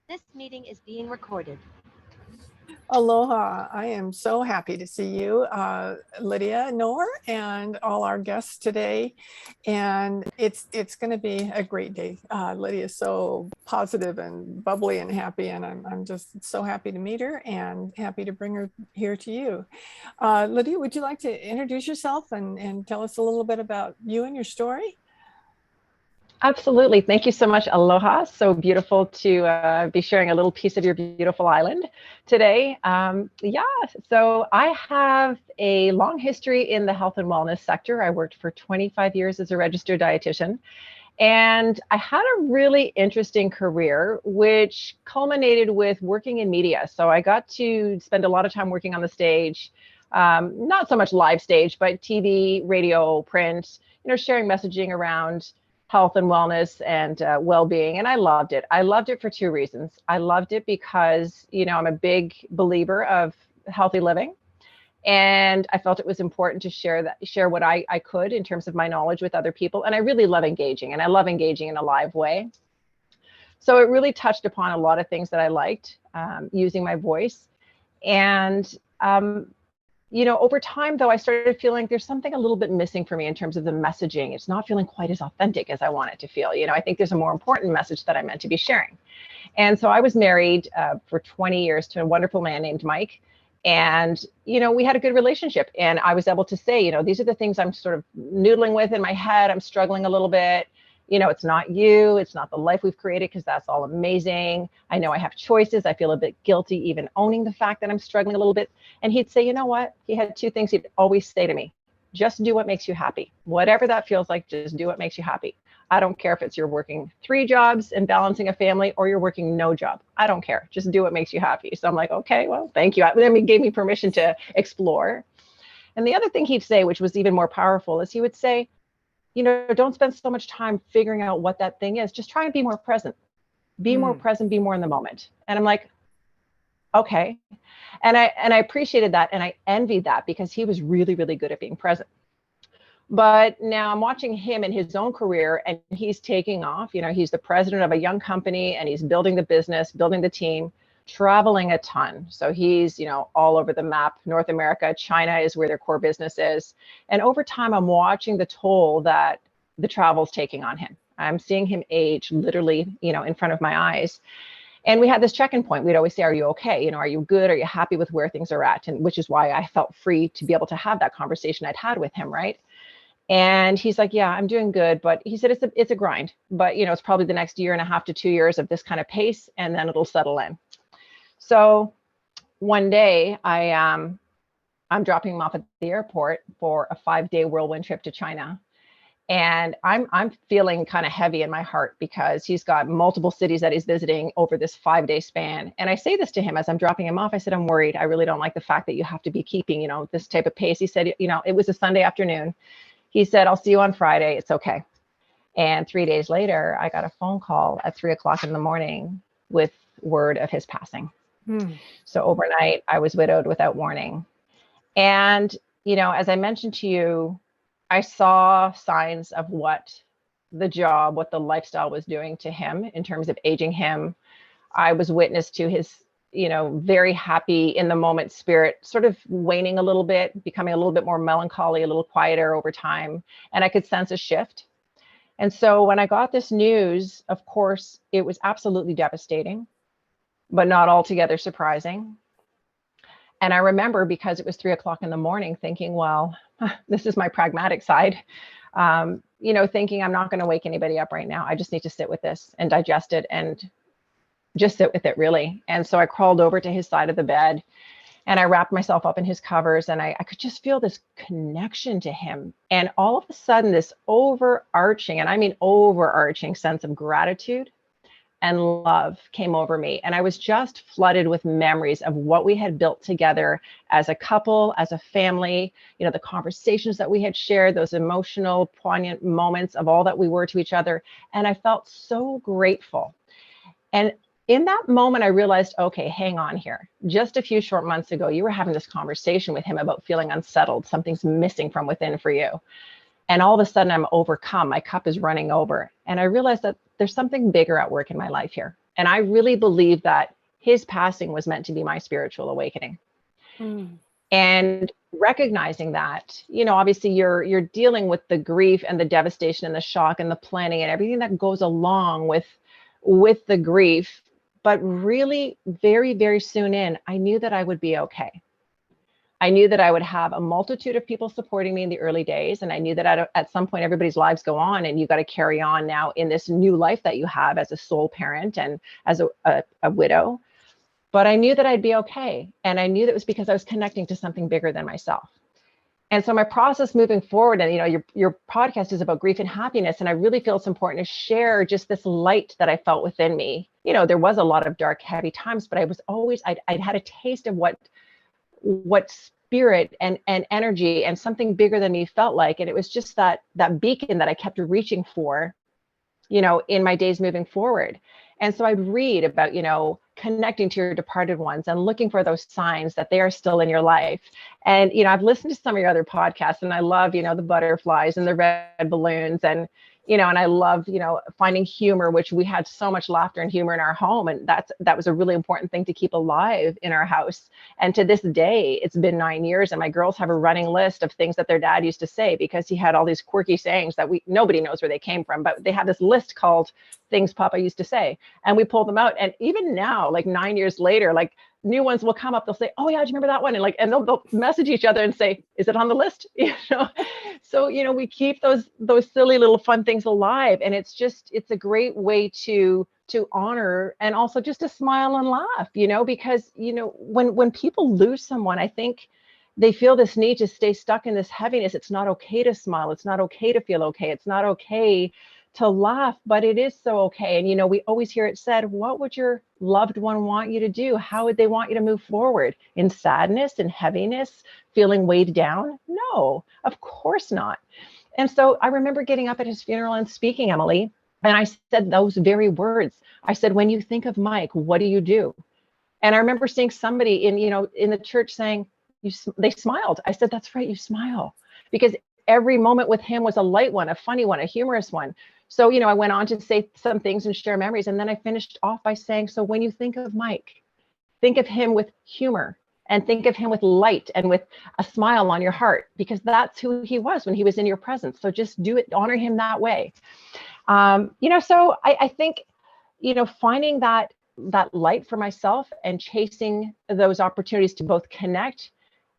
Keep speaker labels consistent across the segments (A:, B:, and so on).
A: This meeting is being recorded.
B: Aloha. I am so happy to see you, Lydia Knorr, and all our guests today. And it's going to be a great day. Lydia is so positive and bubbly and happy, and I'm just so happy to meet her and happy to bring her here to you. Lydia, would you like to introduce yourself and tell us a little bit about you and your story?
C: Absolutely. Thank you so much. Aloha. So beautiful to be sharing a little piece of your beautiful island today. So I have a long history in the health and wellness sector. I worked for 25 years as a registered dietitian. And I had a really interesting career, which culminated with working in media. So I got to spend a lot of time working on the stage, not so much live stage, but TV, radio, print, sharing messaging around health and wellness and well-being. And I loved it. I loved it for two reasons. I loved it because, I'm a big believer of healthy living. And I felt it was important to share what I could in terms of my knowledge with other people. And I really love engaging, and I love engaging in a live way. So it really touched upon a lot of things that I liked, using my voice. And over time, though, I started feeling there's something a little bit missing for me in terms of the messaging. It's not feeling quite as authentic as I want it to feel. I think there's a more important message that I'm meant to be sharing. And so I was married for 20 years to a wonderful man named Mike. And, we had a good relationship. And I was able to say, these are the things I'm sort of noodling with in my head. I'm struggling a little bit. It's not you. It's not the life we've created, because that's all amazing. I know I have choices. I feel a bit guilty even owning the fact that I'm struggling a little bit. And he'd say, you know what? He had two things he'd always say to me. Just do what makes you happy. Whatever that feels like, just do what makes you happy. I don't care if it's you're working 3 jobs and balancing a family, or you're working no job. I don't care. Just do what makes you happy. So I'm like, okay, well, thank you. Then he gave me permission to explore. And the other thing he'd say, which was even more powerful, is he would say, don't spend so much time figuring out what that thing is. Just try and be more present. Be more present, be more in the moment. And I'm like, okay. And I appreciated that, and I envied that, because he was really, really good at being present. But now I'm watching him in his own career, and he's taking off. He's the president of a young company, and he's building the business, building the team, traveling a ton. So he's, all over the map. North America, China is where their core business is. And over time, I'm watching the toll that the travel's taking on him. I'm seeing him age literally, in front of my eyes. And we had this check-in point. We'd always say, are you okay? Are you good? Are you happy with where things are at? And which is why I felt free to be able to have that conversation I'd had with him, right? And he's like, yeah, I'm doing good. But he said, it's a grind. But, it's probably the next 1.5 to 2 years of this kind of pace, and then it'll settle in. So one day I'm dropping him off at the airport for a 5-day whirlwind trip to China. And I'm feeling kind of heavy in my heart, because he's got multiple cities that he's visiting over this 5-day span. And I say this to him as I'm dropping him off. I said, I'm worried. I really don't like the fact that you have to be keeping, this type of pace. He said, it was a Sunday afternoon. He said, I'll see you on Friday. It's okay. And 3 days later, I got a phone call at 3 o'clock in the morning with word of his passing. So overnight, I was widowed without warning. And, as I mentioned to you, I saw signs of what the lifestyle was doing to him in terms of aging him. I was witness to his, very happy in the moment spirit sort of waning a little bit, becoming a little bit more melancholy, a little quieter over time. And I could sense a shift. And so when I got this news, of course, it was absolutely devastating, but not altogether surprising. And I remember, because it was 3 o'clock in the morning, thinking, well, this is my pragmatic side, thinking I'm not going to wake anybody up right now. I just need to sit with this and digest it and just sit with it, really. And so I crawled over to his side of the bed, and I wrapped myself up in his covers, and I could just feel this connection to him. And all of a sudden, this overarching, and I mean overarching, sense of gratitude and love came over me. And I was just flooded with memories of what we had built together as a couple, as a family, the conversations that we had shared, those emotional, poignant moments of all that we were to each other. And I felt so grateful. And in that moment, I realized, okay, hang on here. Just a few short months ago, you were having this conversation with him about feeling unsettled. Something's missing from within for you. And all of a sudden I'm overcome. My cup is running over. And I realized that there's something bigger at work in my life here. And I really believe that his passing was meant to be my spiritual awakening. And recognizing that, obviously you're dealing with the grief and the devastation and the shock and the planning and everything that goes along with the grief. But really very, very soon in, I knew that I would be okay. I knew that I would have a multitude of people supporting me in the early days. And I knew that at some point, everybody's lives go on, and you got to carry on now in this new life that you have as a sole parent and as a widow. But I knew that I'd be okay. And I knew that it was because I was connecting to something bigger than myself. And so my process moving forward, and your podcast is about grief and happiness. And I really feel it's important to share just this light that I felt within me. There was a lot of dark, heavy times, but I was always, I'd had a taste of what spirit and energy and something bigger than me felt like. And it was just that beacon that I kept reaching for, in my days moving forward. And so I'd read about, connecting to your departed ones and looking for those signs that they are still in your life. And, I've listened to some of your other podcasts, and I love, the butterflies and the red balloons, and, and I love, finding humor, which we had so much laughter and humor in our home. And that was a really important thing to keep alive in our house. And to this day, it's been 9 years, and my girls have a running list of things that their dad used to say, because he had all these quirky sayings that nobody knows where they came from, but they have this list called things Papa used to say. And we pull them out. And even now, like 9 years later, like new ones will come up. They'll say, "Oh yeah, do you remember that one?" And they'll message each other and say, "Is it on the list?" So, we keep those silly little fun things alive. And it's a great way to honor, and also just to smile and laugh, because, when people lose someone, I think they feel this need to stay stuck in this heaviness. It's not okay to smile. It's not okay to feel okay. It's not okay to laugh, but it is so okay. And, we always hear it said, what would your loved one want you to do? How would they want you to move forward? In sadness and heaviness, feeling weighed down? No, of course not. And so I remember getting up at his funeral and speaking, Emily, and I said those very words. I said, when you think of Mike, what do you do? And I remember seeing somebody in the church saying, they smiled. I said, that's right, you smile. Because every moment with him was a light one, a funny one, a humorous one. So, I went on to say some things and share memories. And then I finished off by saying, so when you think of Mike, think of him with humor, and think of him with light and with a smile on your heart, because that's who he was when he was in your presence. So just do it, honor him that way. So I think, finding that light for myself and chasing those opportunities to both connect,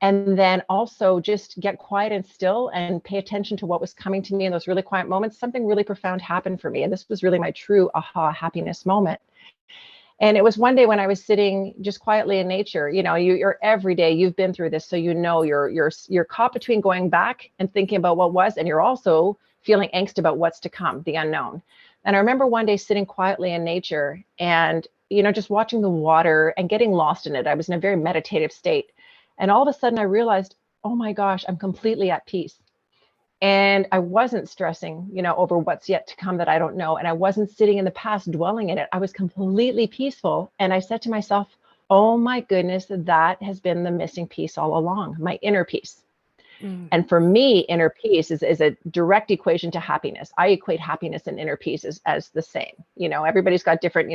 C: and then also just get quiet and still and pay attention to what was coming to me in those really quiet moments, something really profound happened for me. And this was really my true aha happiness moment. And it was one day when I was sitting just quietly in nature. You're every day, you've been through this, so you're caught between going back and thinking about what was, and you're also feeling angst about what's to come, the unknown. And I remember one day sitting quietly in nature and, just watching the water and getting lost in it. I was in a very meditative state. And all of a sudden I realized, oh my gosh, I'm completely at peace. And I wasn't stressing, over what's yet to come that I don't know. And I wasn't sitting in the past dwelling in it. I was completely peaceful. And I said to myself, oh my goodness, that has been the missing piece all along, my inner peace. And for me, inner peace is a direct equation to happiness. I equate happiness and inner peace as the same. Everybody's got different,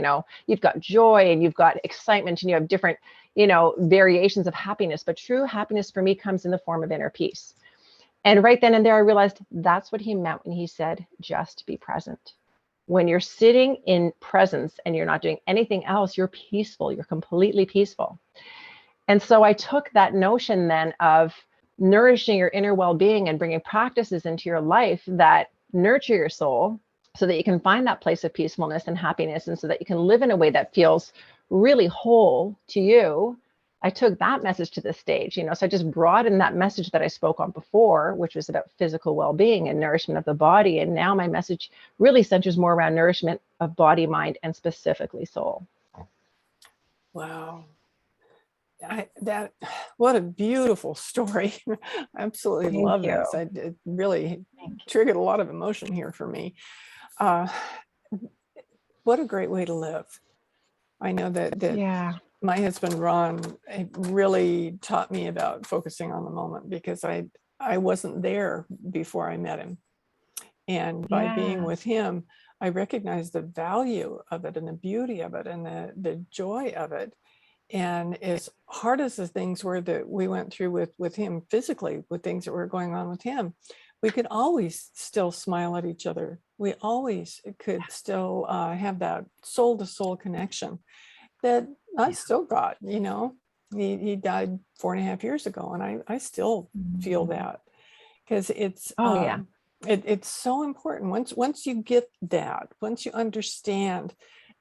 C: you've got joy and you've got excitement and you have different, variations of happiness. But true happiness for me comes in the form of inner peace. And right then and there, I realized that's what he meant when he said, just be present. When you're sitting in presence and you're not doing anything else, you're peaceful. You're completely peaceful. And so I took that notion then of nourishing your inner well-being and bringing practices into your life that nurture your soul so that you can find that place of peacefulness and happiness, and so that you can live in a way that feels really whole to you. I took that message to the stage, so I just broadened that message that I spoke on before, which was about physical well-being and nourishment of the body. And now my message really centers more around nourishment of body, mind, and specifically soul.
B: Wow. What a beautiful story. I absolutely love this. It really triggered a lot of emotion here for me. What a great way to live. I know that my husband, Ron, really taught me about focusing on the moment, because I wasn't there before I met him. And by being with him, I recognize the value of it and the beauty of it and the joy of it. And as hard as the things were that we went through with him physically, with things that were going on with him, we could always still smile at each other. We always could still have that soul to soul connection that I still got, you know. He died 4.5 years ago, and I still feel that, because it's it's so important. Once you get that, once you understand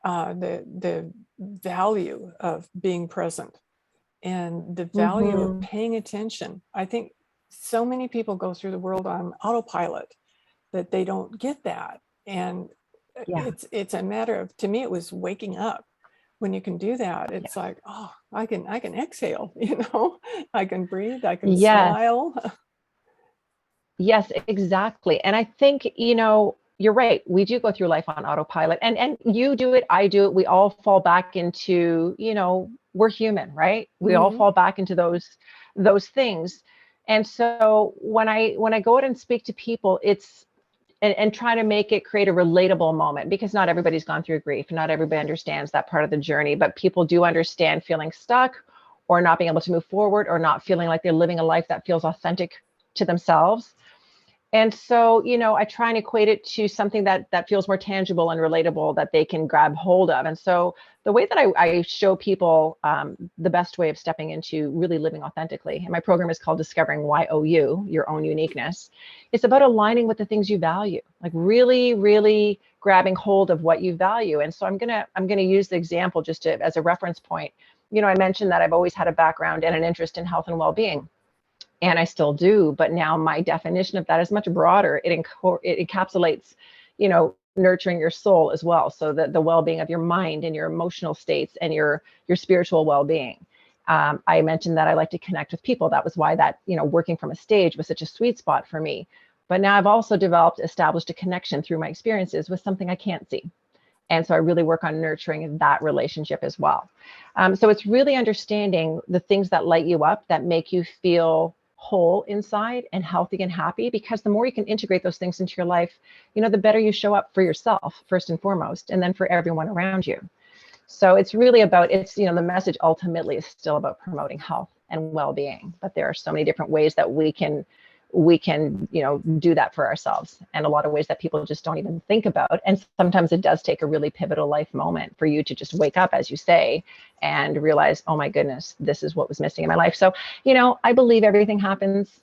B: the value of being present and the value of paying attention. I think so many people go through the world on autopilot that they don't get that. And it's a matter of, to me, it was waking up. When you can do that, it's like, oh, I can exhale, you know, I can breathe, I can smile.
C: Yes, exactly. And I think, you know, you're right. We do go through life on autopilot, and you do it, I do it. We all fall back into, you know, we're human, right? We all fall back into those things. And so when I go out and speak to people, it's and try to make it create a relatable moment, because not everybody's gone through grief. Not everybody understands that part of the journey, but people do understand feeling stuck or not being able to move forward or not feeling like they're living a life that feels authentic to themselves. And so, you know, I try and equate it to something that feels more tangible and relatable that they can grab hold of. And so the way that I show people the best way of stepping into really living authentically, and my program is called Discovering Y.O.U, Your Own Uniqueness. It's about aligning with the things you value, like really, really grabbing hold of what you value. And so I'm gonna use the example just as a reference point. You know, I mentioned that I've always had a background and an interest in health and well-being. And I still do, but now my definition of that is much broader. It encapsulates, you know, nurturing your soul as well. So the well-being of your mind and your emotional states and your spiritual well-being. I mentioned that I like to connect with people. That was why that, you know, working from a stage was such a sweet spot for me. But now I've also established a connection through my experiences with something I can't see. And so I really work on nurturing that relationship as well. So it's really understanding the things that light you up, that make you feel whole inside and healthy and happy, because the more you can integrate those things into your life, you know, the better you show up for yourself first and foremost, and then for everyone around you. So it's really about, you know, the message ultimately is still about promoting health and well-being, but there are so many different ways that we can, you know, do that for ourselves, and a lot of ways that people just don't even think about. And sometimes it does take a really pivotal life moment for you to just wake up, as you say, and realize, oh my goodness, this is what was missing in my life. So, you know, I believe everything happens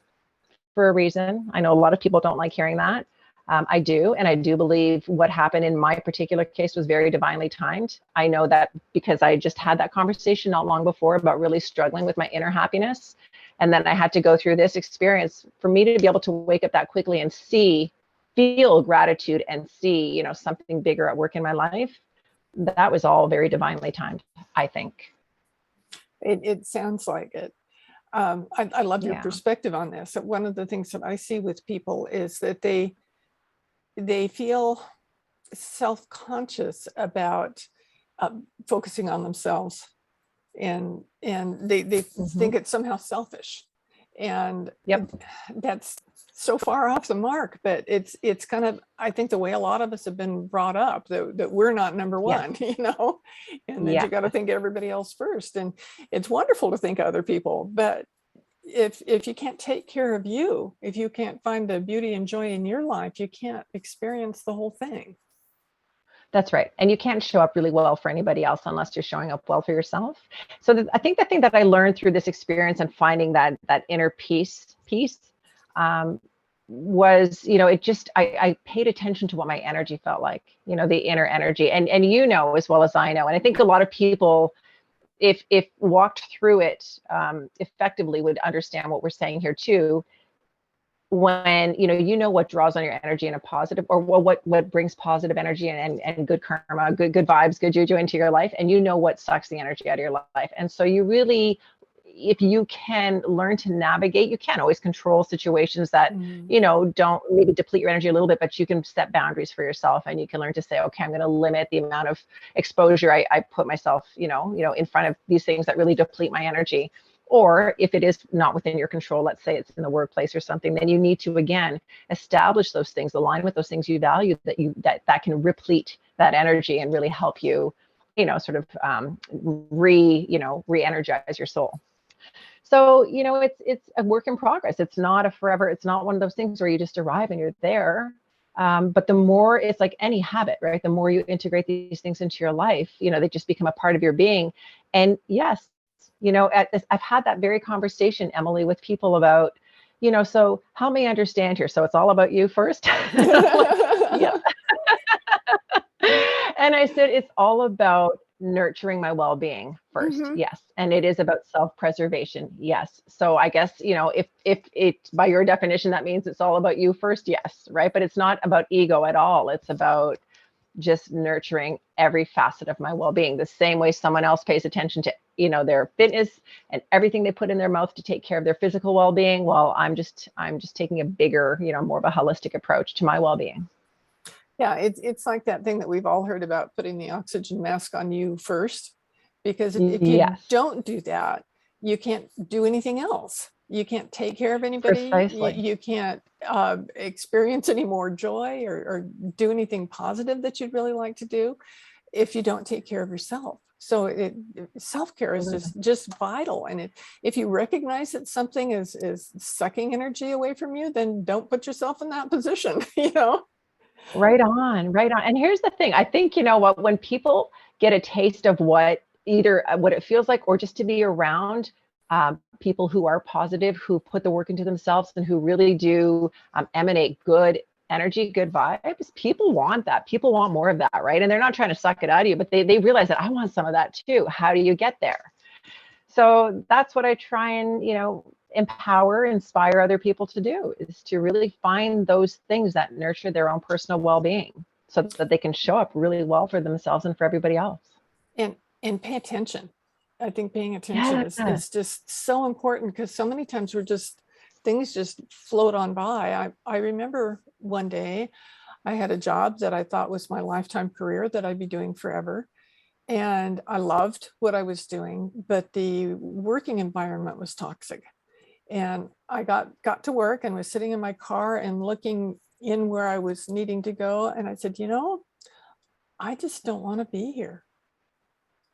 C: for a reason. I know a lot of people don't like hearing that. I do. And I do believe what happened in my particular case was very divinely timed. I know that because I just had that conversation not long before about really struggling with my inner happiness. And then I had to go through this experience for me to be able to wake up that quickly and feel gratitude and see, you know, something bigger at work in my life. That was all very divinely timed, I think.
B: It sounds like it. I love your perspective on this. One of the things that I see with people is that they feel self-conscious about focusing on themselves, and they think it's somehow selfish, and that's so far off the mark. But it's kind of, I think, the way a lot of us have been brought up, that we're not number one, you know, and that you got to think everybody else first. And it's wonderful to think of other people, but if you can't take care of you, if you can't find the beauty and joy in your life, you can't experience the whole thing.
C: That's right. And you can't show up really well for anybody else unless you're showing up well for yourself. So I think the thing that I learned through this experience and finding that inner peace was, you know, I paid attention to what my energy felt like, you know, the inner energy, and you know, as well as I know. And I think a lot of people, if walked through it effectively, would understand what we're saying here too. When you know what draws on your energy in a positive, or what brings positive energy and good karma, good vibes, good juju into your life, and you know what sucks the energy out of your life. And so you really, if you can learn to navigate, you can't always control situations that you know don't maybe deplete your energy a little bit, but you can set boundaries for yourself, and you can learn to say, okay, I'm going to limit the amount of exposure I put myself, you know, in front of these things that really deplete my energy. Or if it is not within your control, let's say it's in the workplace or something, then you need to, again, establish those things, align with those things you value, that can replete that energy and really help you, sort of re-energize your soul. So, it's a work in progress. It's not a forever, it's not one of those things where you just arrive and you're there. But the more, it's like any habit, right? The more you integrate these things into your life, they just become a part of your being. And yes, I've had that very conversation, Emily, with people about, so help me understand here. So it's all about you first. Yeah. And I said, it's all about nurturing my well-being first. Yes. And it is about self-preservation. Yes. So I guess, if it, by your definition, that means it's all about you first. Yes. Right. But it's not about ego at all. It's about just nurturing every facet of my well-being, the same way someone else pays attention to, their fitness and everything they put in their mouth to take care of their physical well-being. Well, I'm just taking a bigger, more of a holistic approach to my well-being.
B: Yeah, it's like that thing that we've all heard about, putting the oxygen mask on you first, because if you don't do that, you can't do anything else. You can't take care of anybody.
C: Precisely.
B: You can't experience any more joy or do anything positive that you'd really like to do if you don't take care of yourself. So self-care is just vital. And if you recognize that something is sucking energy away from you, then don't put yourself in that position,
C: Right on. And here's the thing. I think, when people get a taste of what it feels like, or just to be around people who are positive, who put the work into themselves and who really do emanate good energy, good vibes, people want that. People want more of that, right? And they're not trying to suck it out of you, but they realize that I want some of that too. How do you get there? So that's what I try and, empower, inspire other people to do, is to really find those things that nurture their own personal well-being so that they can show up really well for themselves and for everybody else.
B: And pay attention. I think paying attention is just so important, because so many times things just float on by. I remember one day I had a job that I thought was my lifetime career that I'd be doing forever. And I loved what I was doing, but the working environment was toxic. And I got to work and was sitting in my car and looking in where I was needing to go. And I said, I just don't want to be here.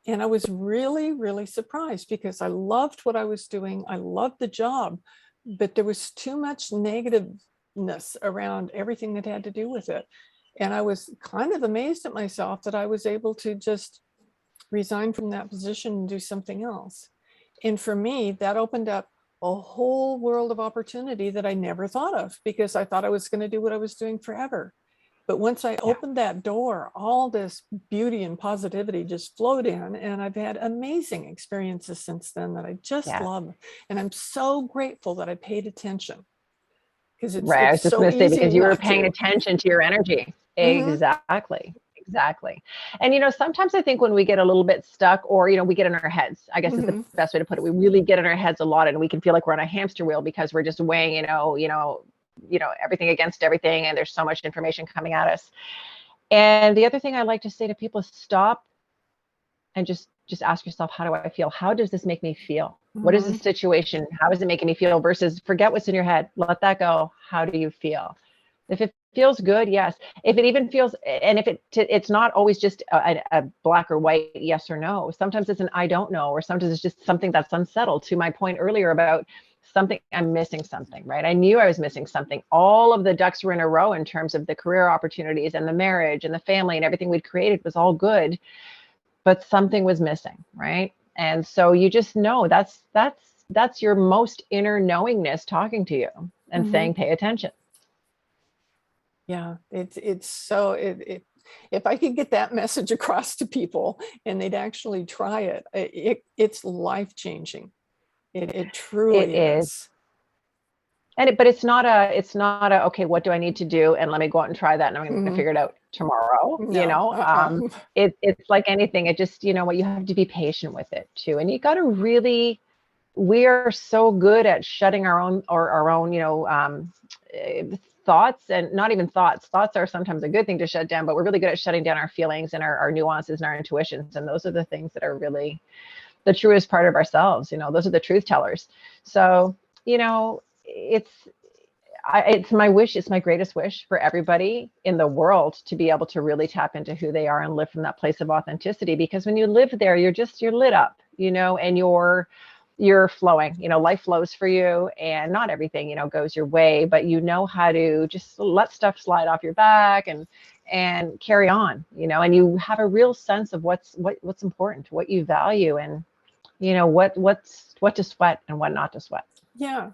B: And I was really, really surprised, because I loved what I was doing. I loved the job, but there was too much negativeness around everything that had to do with it. And I was kind of amazed at myself that I was able to just resign from that position and do something else. And for me, that opened up a whole world of opportunity that I never thought of, because I thought I was going to do what I was doing forever. But once I opened that door, all this beauty and positivity just flowed in, and I've had amazing experiences since then that I just love. And I'm so grateful that I paid attention, because it's
C: right. I was just
B: so
C: going to say, because you were
B: not
C: paying
B: to.
C: attention to your energy. Exactly. And, sometimes I think when we get a little bit stuck, or, we get in our heads, I guess is the best way to put it. We really get in our heads a lot, and we can feel like we're on a hamster wheel, because we're just weighing, everything against everything. And there's so much information coming at us. And the other thing I like to say to people is stop and just ask yourself, how do I feel? How does this make me feel? What is the situation? How is it making me feel? Versus forget what's in your head. Let that go. How do you feel? If it feels good, yes. If it even feels, and if it's not always just a black or white yes or no. Sometimes it's an I don't know, or sometimes it's just something that's unsettled. To my point earlier about something, I'm missing something, right? I knew I was missing something. All of the ducks were in a row in terms of the career opportunities and the marriage and the family and everything we'd created was all good, but something was missing, right? And so you just know that's your most inner knowingness talking to you and saying, pay attention.
B: Yeah, it's so if I could get that message across to people and they'd actually try it's life-changing. It truly is.
C: But it's not a okay, what do I need to do? And let me go out and try that, and I'm going to figure it out tomorrow.
B: No,
C: It's like anything. It just, what, you have to be patient with it too. And you got to really, we are so good at shutting our own thoughts, and not even thoughts. Thoughts are sometimes a good thing to shut down, but we're really good at shutting down our feelings and our nuances and our intuitions. And those are the things that are really the truest part of ourselves. Those are the truth tellers. So, it's my wish, it's my greatest wish for everybody in the world to be able to really tap into who they are and live from that place of authenticity. Because when you live there, you're lit up, and you're flowing. Life flows for you, and not everything, goes your way, but you know how to just let stuff slide off your back and carry on, and you have a real sense of what's important, what you value, and what to sweat and what not to sweat.
B: Yeah.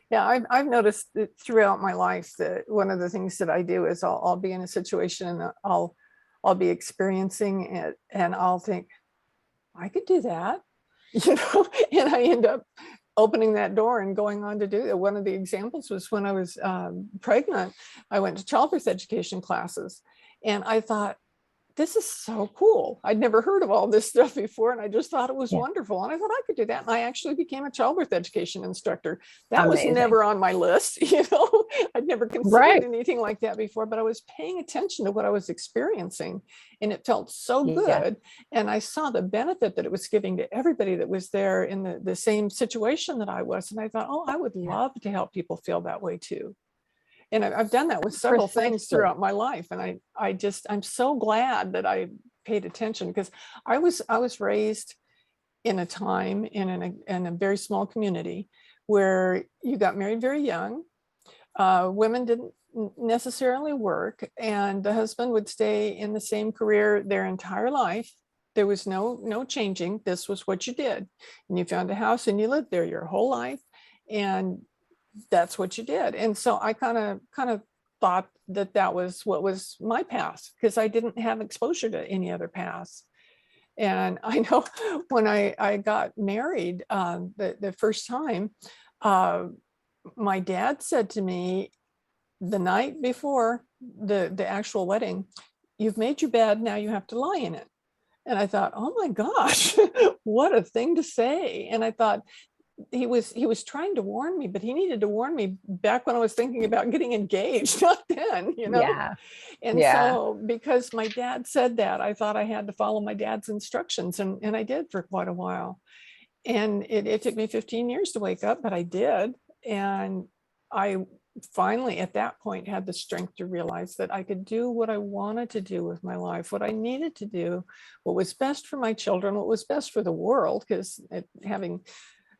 B: Yeah, I've noticed that throughout my life that one of the things that I do is I'll be in a situation and I'll be experiencing it, and I'll think, I could do that, and I end up opening that door and going on to do it. One of the examples was when I was pregnant, I went to childbirth education classes, and I thought, this is so cool. I'd never heard of all this stuff before, and I just thought it was wonderful. And I thought I could do that. And I actually became a childbirth education instructor. That
C: Amazing.
B: was never on my list. I'd never considered anything like that before, but I was paying attention to what I was experiencing, and it felt so good. And I saw the benefit that it was giving to everybody that was there in the same situation that I was. And I thought, I would love to help people feel that way too. And I've done that with several things throughout my life. And I'm so glad that I paid attention, because I was raised in a time in a very small community where you got married very young. Women didn't necessarily work, and the husband would stay in the same career their entire life. There was no changing. This was what you did. And you found a house and you lived there your whole life. And that's what you did. And so I kind of thought that was what was my past, because I didn't have exposure to any other past. And I know when I got married the first time, my dad said to me the night before the actual wedding, "You've made your bed, now you have to lie in it." And I thought, oh my gosh, what a thing to say. And I thought, he was trying to warn me, but he needed to warn me back when I was thinking about getting engaged, not then, And so because my dad said that, I thought I had to follow my dad's instructions, and I did for quite a while. And it took me 15 years to wake up, but I did. And I finally at that point had the strength to realize that I could do what I wanted to do with my life, what I needed to do, what was best for my children, what was best for the world, because having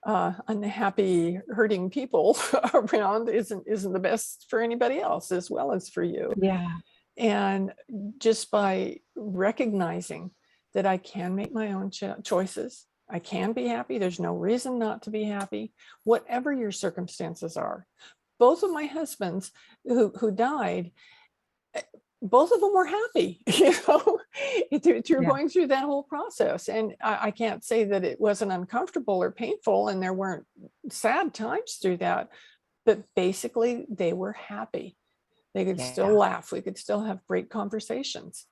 B: unhappy, hurting people around isn't the best for anybody else, as well as for you. And just by recognizing that I can make my own choices, I can be happy. There's no reason not to be happy, whatever your circumstances are. Both of my husbands who died, both of them were happy, through going through that whole process. And I can't say that it wasn't uncomfortable or painful, and there weren't sad times through that, but basically they were happy. They could still laugh. We could still have great conversations.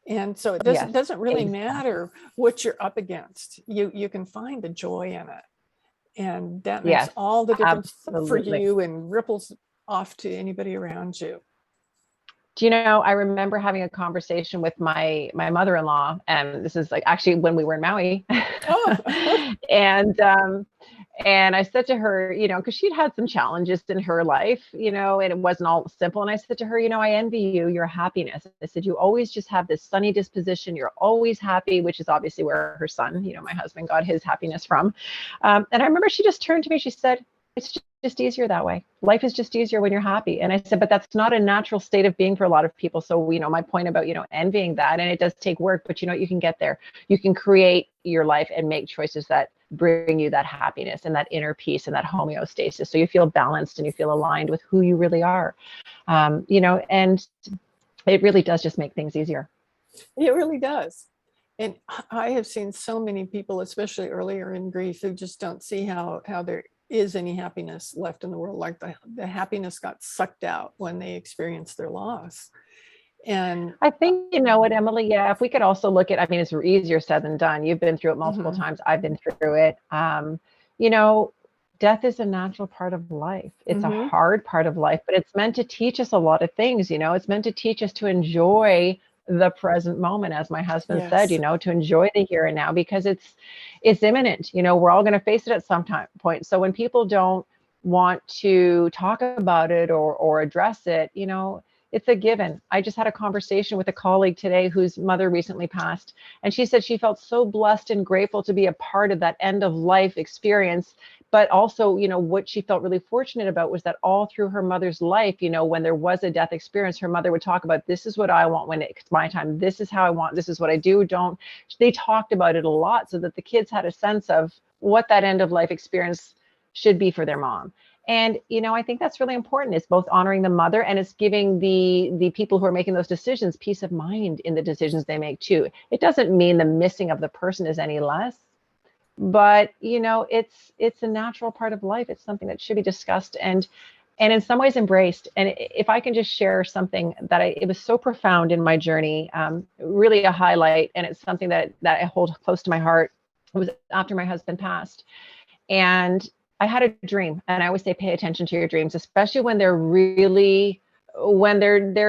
B: And so it doesn't really matter what you're up against. You can find the joy in it. And that makes all the difference for you and ripples off to anybody around you.
C: Do you know, I remember having a conversation with my mother-in-law, and this is like actually when we were in Maui. And I said to her, because she'd had some challenges in her life, and it wasn't all simple. And I said to her, I envy you, your happiness. I said, you always just have this sunny disposition. You're always happy, which is obviously where her son, my husband, got his happiness from. And I remember she just turned to me, she said, it's just easier that way. Life is just easier when you're happy. And I said, but that's not a natural state of being for a lot of people. So, my point about, envying that, and it does take work, but you can get there. You can create your life and make choices that bring you that happiness and that inner peace and that homeostasis. So you feel balanced and you feel aligned with who you really are. And it really does just make things easier.
B: It really does. And I have seen so many people, especially earlier in grief, who just don't see how there is any happiness left in the world. Like the happiness got sucked out when they experienced their loss. And
C: I think, what, Emily, if we could also look at, it's easier said than done. You've been through it multiple times. I've been through it. Death is a natural part of life. It's a hard part of life, but it's meant to teach us a lot of things. It's meant to teach us to enjoy the present moment, as my husband said,
B: Yes.
C: to enjoy the here and now, because it's imminent. We're all going to face it at some point. So when people don't want to talk about it or address it, it's a given. I just had a conversation with a colleague today whose mother recently passed, and she said she felt so blessed and grateful to be a part of that end of life experience. But also, what she felt really fortunate about was that all through her mother's life, when there was a death experience, her mother would talk about, this is what I want when it's my time. This is how I want. This is what I do. Don't. They talked about it a lot so that the kids had a sense of what that end of life experience should be for their mom. And, I think that's really important. It's both honoring the mother, and it's giving the people who are making those decisions peace of mind in the decisions they make too. It doesn't mean the missing of the person is any less, but it's a natural part of life. It's something that should be discussed and in some ways embraced. And if I can just share something that it was so profound in my journey, really a highlight, and it's something that I hold close to my heart. It was after my husband passed, and I had a dream. And I always say, pay attention to your dreams, especially when they're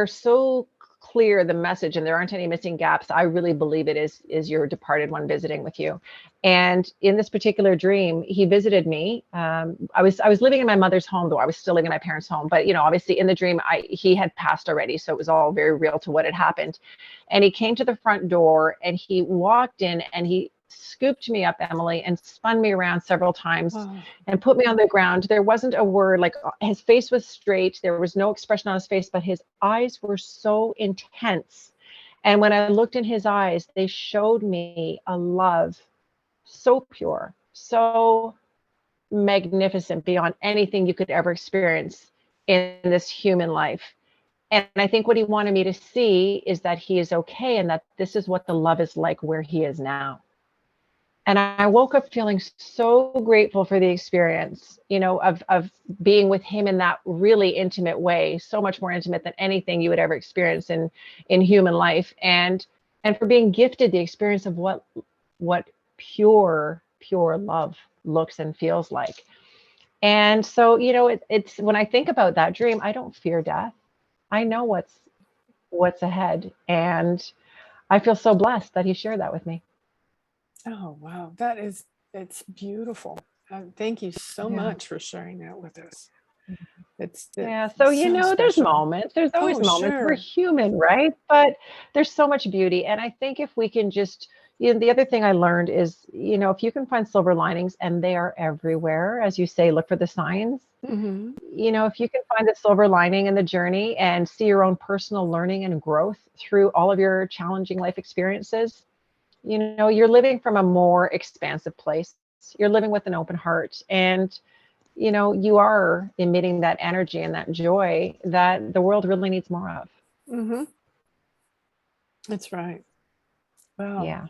C: so clear, the message, and there aren't any missing gaps. I really believe it is your departed one visiting with you. And in this particular dream, he visited me. I was living in my mother's home, though I was still living in my parents' home. But obviously in the dream, he had passed already, so it was all very real to what had happened. And he came to the front door, and he walked in, and he scooped me up, Emily, and spun me around several times and put me on the ground. There wasn't a word. Like, his face was straight. There was no expression on his face, but his eyes were so intense. And when I looked in his eyes, they showed me a love so pure, so magnificent, beyond anything you could ever experience in this human life. And I think what he wanted me to see is that he is okay, and that this is what the love is like where he is now. And I woke up feeling so grateful for the experience, of being with him in that really intimate way, so much more intimate than anything you would ever experience in human life. And for being gifted the experience of what pure love looks and feels like. And so, it's when I think about that dream, I don't fear death. I know what's ahead. And I feel so blessed that he shared that with me.
B: Oh, wow. It's beautiful. Thank you so much for sharing that with us. It's
C: So,
B: so
C: there's
B: special.
C: moments, there's always moments.
B: Sure.
C: We're human, right? But there's so much beauty. And I think if we can just, the other thing I learned is, if you can find silver linings, and they are everywhere, as you say, look for the signs.
B: Mm-hmm.
C: If you can find the silver lining in the journey and see your own personal learning and growth through all of your challenging life experiences, you're living from a more expansive place. You're living with an open heart, and you are emitting that energy and that joy that the world really needs more of.
B: Mm-hmm. That's right. Wow.
C: Yeah.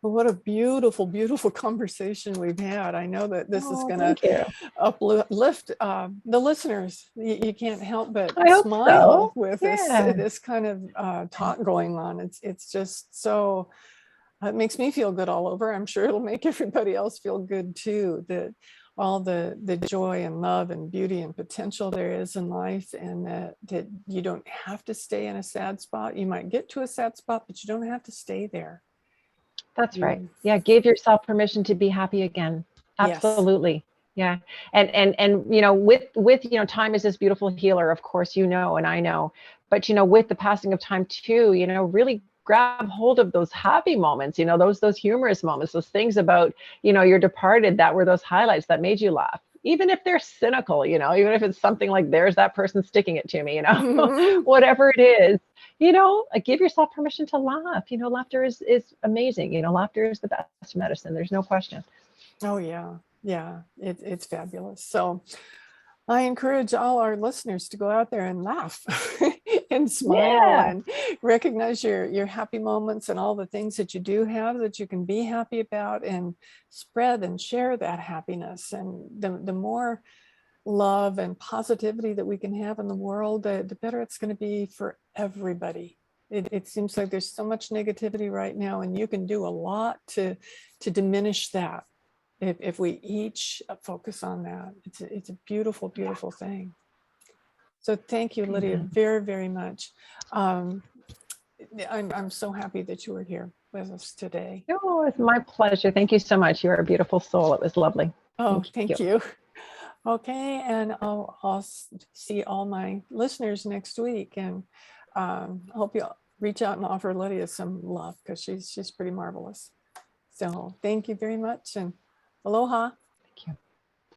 B: Well, what a beautiful, beautiful conversation we've had. I know that this is going to uplift the listeners. You can't help but smile with this kind of talk going on. It's just so, it makes me feel good all over. I'm sure it'll make everybody else feel good too, that all the joy and love and beauty and potential there is in life, and that you don't have to stay in a sad spot. You might get to a sad spot, but you don't have to stay there.
C: That's right. Yeah. Give yourself permission to be happy again. Absolutely. Yes. Yeah. And with time is this beautiful healer, of course, and I know, but with the passing of time too, really grab hold of those happy moments, those humorous moments, those things about, your departed that were those highlights that made you laugh. Even if they're cynical, even if it's something like, there's that person sticking it to me, whatever it is, give yourself permission to laugh. Laughter is amazing. Laughter is the best medicine. There's no question.
B: Oh, yeah. Yeah. It's fabulous. So I encourage all our listeners to go out there and laugh and smile and recognize your happy moments and all the things that you do have that you can be happy about, and spread and share that happiness. And the more love and positivity that we can have in the world, the better it's going to be for everybody. It seems like there's so much negativity right now, and you can do a lot to diminish that if we each focus on that. It's a beautiful, beautiful thing. So thank you, Lydia, very, very much. I'm so happy that you were here with us today.
C: Oh, it's my pleasure. Thank you so much. You're a beautiful soul. It was lovely.
B: Oh,
C: Thank
B: thank you. Okay, and I'll see all my listeners next week, and I hope you reach out and offer Lydia some love, because she's pretty marvelous. So thank you very much, and aloha.